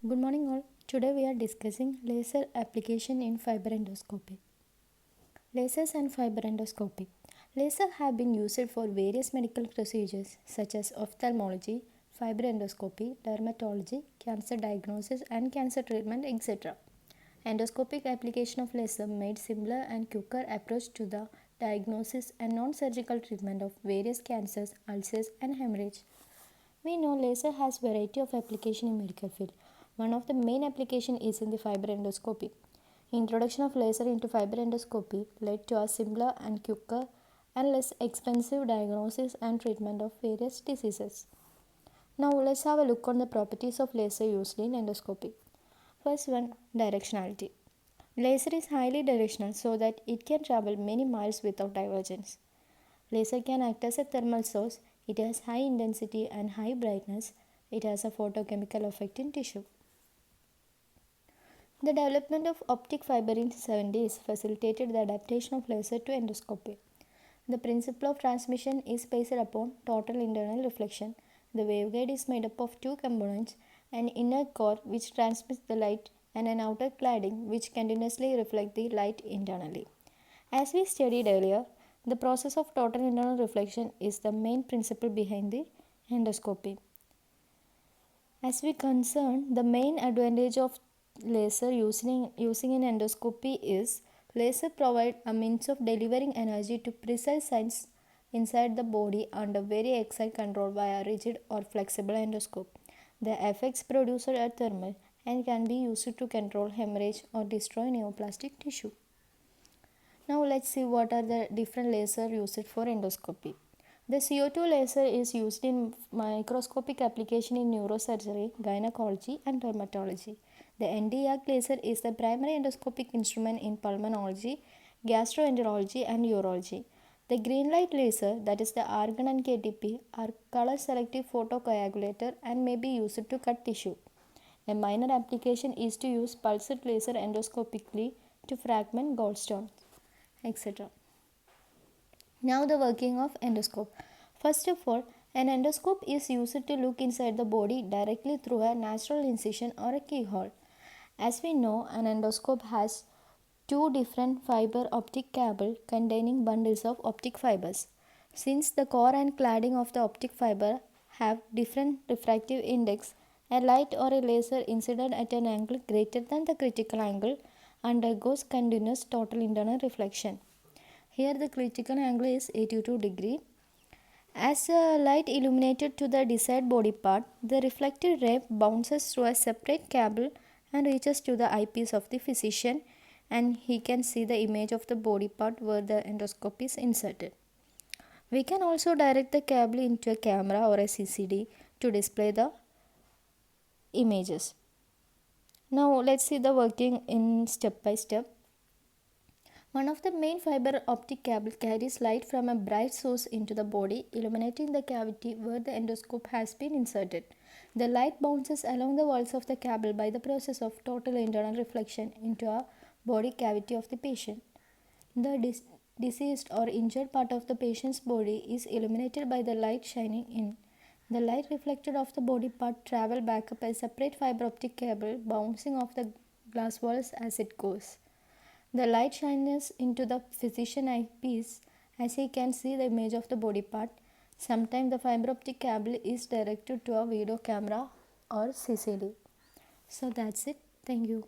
Good morning all. Today we are discussing laser application in fiber endoscopy. Lasers and fiber endoscopy. Lasers have been used for various medical procedures such as ophthalmology, fiber endoscopy, dermatology, cancer diagnosis and cancer treatment, etc. Endoscopic application of laser made simpler and quicker approach to the diagnosis and non-surgical treatment of various cancers, ulcers and hemorrhage. We know laser has variety of application in medical field. One of the main application is in the fiber endoscopy. Introduction of laser into fiber endoscopy led to a simpler and quicker and less expensive diagnosis and treatment of various diseases. Now let's have a look on the properties of laser used in endoscopy. First one, directionality. Laser is highly directional so that it can travel many miles without divergence. Laser can act as a thermal source. It has high intensity and high brightness. It has a photochemical effect in tissue. The development of optic fiber in 70s facilitated the adaptation of laser to endoscopy. The principle of transmission is based upon total internal reflection. The waveguide is made up of two components, an inner core which transmits the light and an outer cladding which continuously reflects the light internally. As we studied earlier, the process of total internal reflection is the main principle behind the endoscopy. As we concern, the main advantage of laser using in endoscopy is laser provide a means of delivering energy to precise sites inside the body under very exact control via rigid or flexible endoscope. The effects produced are thermal and can be used to control hemorrhage or destroy neoplastic tissue. Now let's see what are the different lasers used for endoscopy. The CO2 laser is used in microscopic application in neurosurgery, gynecology and dermatology. The ND-YAG laser is the primary endoscopic instrument in pulmonology, gastroenterology and urology. The green light laser, that is the argon and KTP, are color selective photocoagulator and may be used to cut tissue. A minor application is to use pulsed laser endoscopically to fragment gallstones, etc. Now the working of endoscope. First of all, an endoscope is used to look inside the body directly through a natural incision or a keyhole. As we know, an endoscope has two different fiber optic cable containing bundles of optic fibers. Since the core and cladding of the optic fiber have different refractive index, a light or a laser incident at an angle greater than the critical angle undergoes continuous total internal reflection. Here the critical angle is 82 degree. As the light illuminated to the desired body part, the reflected ray bounces through a separate cable and reaches to the eyepiece of the physician, and he can see the image of the body part where the endoscope is inserted. We can also direct the cable into a camera or a CCD to display the images. Now let's see the working in step by step. One of the main fiber optic cable carries light from a bright source into the body, illuminating the cavity where the endoscope has been inserted. The light bounces along the walls of the cable by the process of total internal reflection into a body cavity of the patient. The deceased or injured part of the patient's body is illuminated by the light shining in. The light reflected off the body part travels back up a separate fiber optic cable, bouncing off the glass walls as it goes. The light shines into the physician eyepiece as he can see the image of the body part. Sometimes the fiber optic cable is directed to a video camera or CCD. So that's it. Thank you.